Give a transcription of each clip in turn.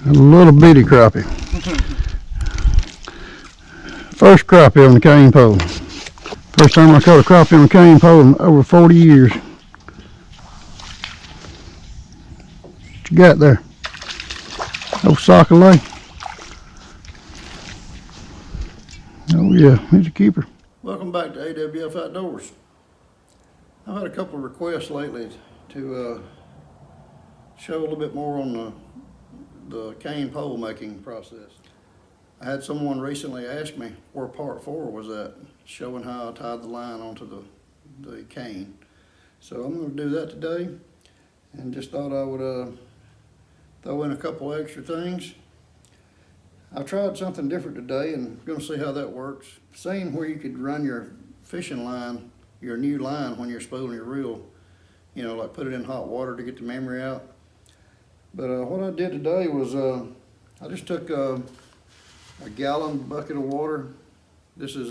A little bitty crappie. First crappie on the cane pole. First time I caught a crappie on the cane pole in over 40 years. What you got there? Oh, sock lay. Oh yeah, he's a keeper. Welcome back to AWF Outdoors. I've had a couple of requests lately to show a little bit more on the cane pole making process. I had someone recently ask me where part 4 was at, showing how I tied the line onto the cane. So I'm going to do that today, and just thought I would throw in a couple extra things. I've tried something different today and I'm going to see how that works. Seeing where you could run your fishing line, your new line, when you're spooling your reel, you know, like put it in hot water to get the memory out. But what I did today was I just took a gallon bucket of water. This is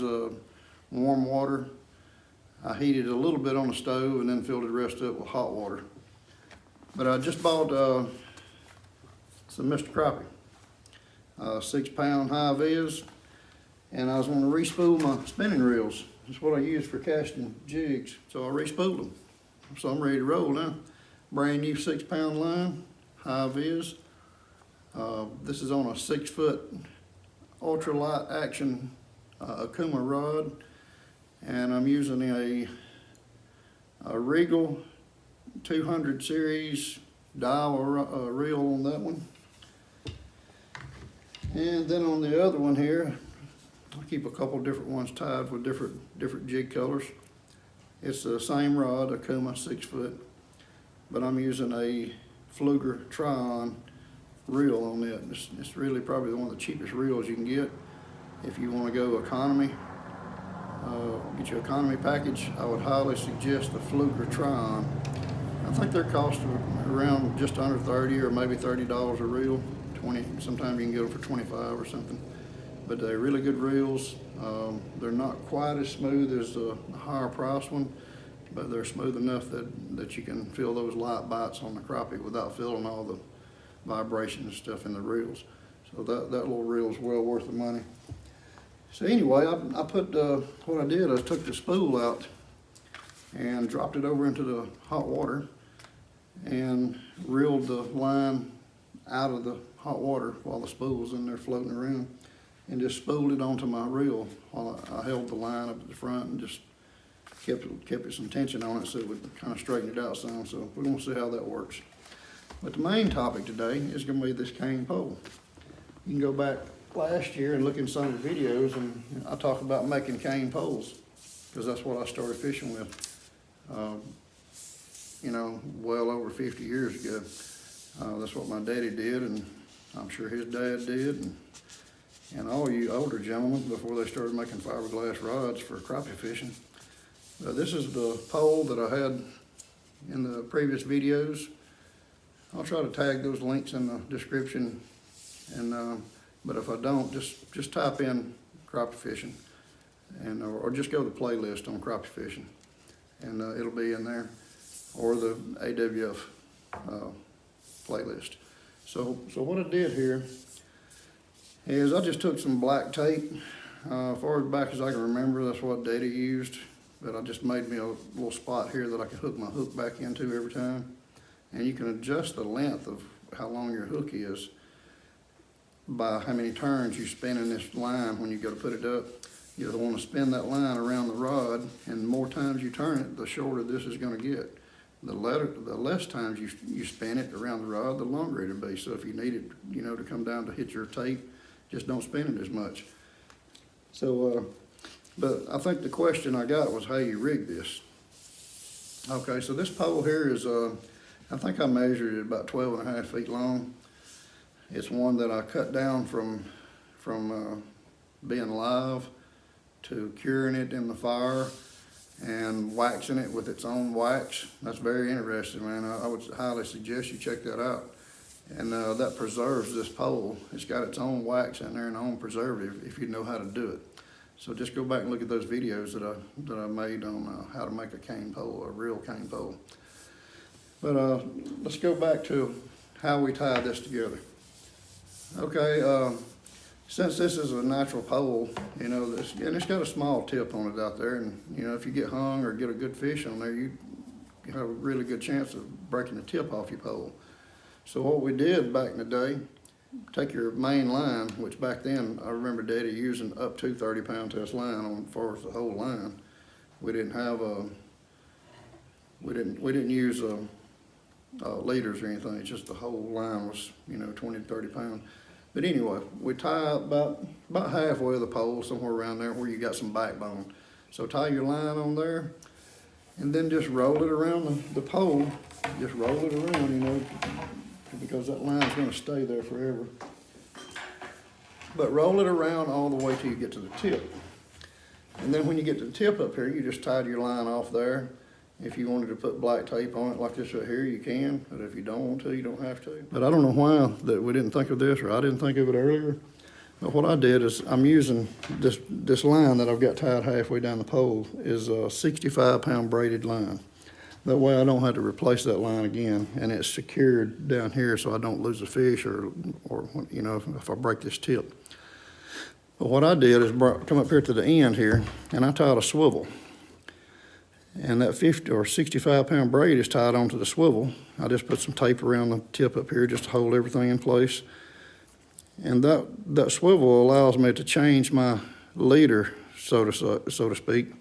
warm water. I heated a little bit on the stove and then filled the rest up with hot water. But I just bought some Mr. Crappie, 6-pound high vis, and I was going to re-spool my spinning reels. That's what I use for casting jigs, so I re-spooled them. So I'm ready to roll now. Brand new 6-pound line, high vis. This is on a 6-foot ultralight action Akuma rod, and I'm using a Regal 200 series dial reel on that one. And then on the other one here, I keep a couple different ones tied with different jig colors. It's the same rod, Akuma 6-foot, but I'm using a Fluger Trion reel on it. It's really probably one of the cheapest reels you can get if you want to go economy. Get your economy package. I would highly suggest the Fluger Trion. I think they're costing around just under 30 or maybe $30 a reel. 20. Sometimes you can get them for 25 or something. But they're really good reels. They're not quite as smooth as the higher price one, but they're smooth enough that you can feel those light bites on the crappie without feeling all the vibration and stuff in the reels. So that little reel is well worth the money. So anyway, I put what I did, I took the spool out and dropped it over into the hot water and reeled the line out of the hot water while the spool's in there floating around, and just spooled it onto my reel while I held the line up at the front and just kept it some tension on it so it would kind of straighten it out some. So we're going to see how that works. But the main topic today is going to be this cane pole. You can go back last year and look in some of the videos, and I talk about making cane poles because that's what I started fishing with, you know, well over 50 years ago. That's what my daddy did, and I'm sure his dad did, and all you older gentlemen before they started making fiberglass rods for crappie fishing. This is the pole that I had in the previous videos. I'll try to tag those links in the description, and but if I don't, just type in crappie fishing, and or just go to the playlist on crappie fishing, and it'll be in there, or the AWF playlist. So what I did here is I just took some black tape, far as back as I can remember. That's what Daddy used, but I just made me a little spot here that I could hook my hook back into every time. And you can adjust the length of how long your hook is by how many turns you spin in this line when you go to put it up. You'll want to spin that line around the rod, and the more times you turn it, the shorter this is going to get. The less times you spin it around the rod, the longer it'll be. So if you need it, you know, to come down to hit your tape, just don't spin it as much. So, but I think the question I got was how you rig this. Okay, so this pole here is, I think I measured it about 12.5 feet long. It's one that I cut down from being live to curing it in the fire and waxing it with its own wax. That's very interesting, man. I would highly suggest you check that out. And that preserves this pole. It's got its own wax in there and own preservative if you know how to do it. So just go back and look at those videos that I made on how to make a cane pole, a real cane pole. But let's go back to how we tie this together. Okay, since this is a natural pole, you know, and it's got a small tip on it out there, and you know, if you get hung or get a good fish on there, you have a really good chance of breaking the tip off your pole. So what we did back in the day, take your main line, which back then I remember Daddy using up to 30-pound test line on as far as the whole line. We didn't have we didn't use leaders or anything. It's just the whole line was, you know, 20 to 30 pounds. But anyway, we tie about halfway of the pole, somewhere around there where you got some backbone. So tie your line on there, and then just roll it around the pole. Just roll it around, you know, because that line's going to stay there forever. But roll it around all the way till you get to the tip. And then when you get to the tip up here, you just tied your line off there. If you wanted to put black tape on it like this right here, you can. But if you don't want to, you don't have to. But I don't know why that we didn't think of this, or I didn't think of it earlier. But what I did is I'm using this line that I've got tied halfway down the pole is a 65-pound braided line. That way I don't have to replace that line again, and it's secured down here so I don't lose a fish or you know, if I break this tip. But what I did is come up here to the end here, and I tied a swivel. And that 50 or 65-pound braid is tied onto the swivel. I just put some tape around the tip up here just to hold everything in place. And that swivel allows me to change my leader, so to speak.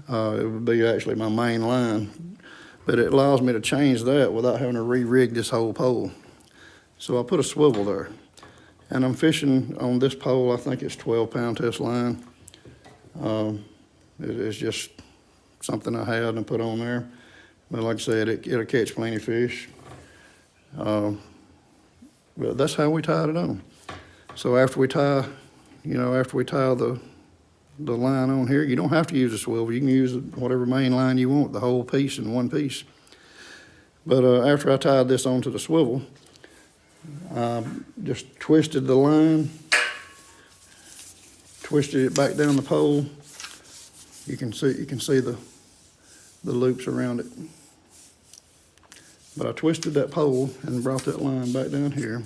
It would be actually my main line, but it allows me to change that without having to re-rig this whole pole. So I put a swivel there, and I'm fishing on this pole. I think it's 12-pound test line. It's just something I had and put on there. But like I said, it'll catch plenty of fish. But that's how we tied it on. So after we tie the line on here, you don't have to use a swivel. You can use whatever main line you want, the whole piece in one piece. But after I tied this onto the swivel, I just twisted the line, twisted it back down the pole. You can see the loops around it. But I twisted that pole and brought that line back down here.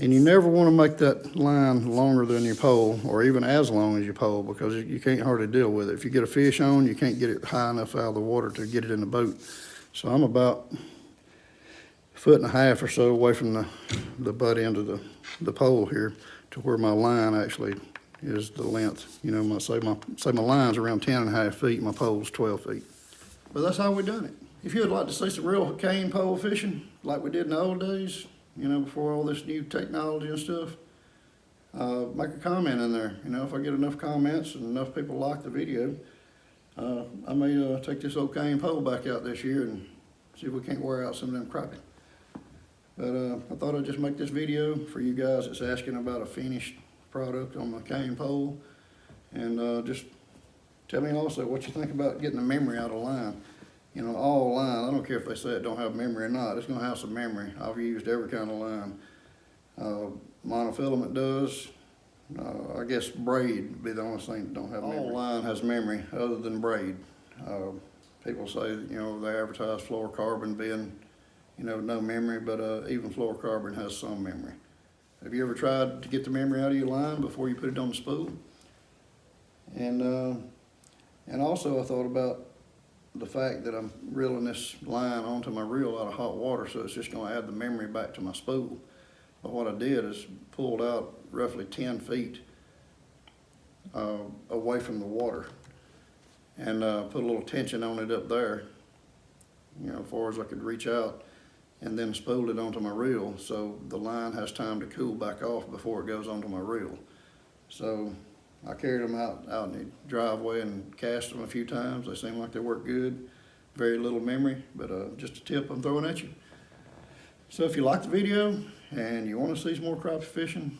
And you never want to make that line longer than your pole, or even as long as your pole, because you can't hardly deal with it. If you get a fish on, you can't get it high enough out of the water to get it in the boat. So I'm about 1.5 feet or so away from the butt end of the pole here to where my line actually is the length. You know, say my line's around 10.5 feet, my pole's 12 feet. But that's how we done it. If you would like to see some real cane pole fishing, like we did in the old days, you know, before all this new technology and stuff, make a comment in there. You know, if I get enough comments and enough people like the video, I may take this old cane pole back out this year and see if we can't wear out some of them crappie. But I thought I'd just make this video for you guys that's asking about a finished product on my cane pole. And just tell me also what you think about getting the memory out of line. You know, all line, I don't care if they say it don't have memory or not, it's gonna have some memory. I've used every kind of line. Monofilament does. I guess braid would be the only thing that don't have memory. All line has memory other than braid. People say, you know, they advertise fluorocarbon being, you know, no memory, but even fluorocarbon has some memory. Have you ever tried to get the memory out of your line before you put it on the spool? And also I thought about the fact that I'm reeling this line onto my reel out of hot water, so it's just gonna add the memory back to my spool. But what I did is pulled out roughly 10 feet away from the water and put a little tension on it up there, you know, as far as I could reach out, and then spooled it onto my reel so the line has time to cool back off before it goes onto my reel. So I carried them out in the driveway and cast them a few times. They seem like they work good. Very little memory, but just a tip I'm throwing at you. So if you like the video and you want to see some more crappie fishing,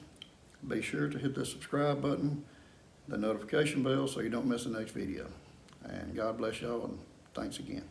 be sure to hit the subscribe button, the notification bell, so you don't miss the next video. And God bless y'all, and thanks again.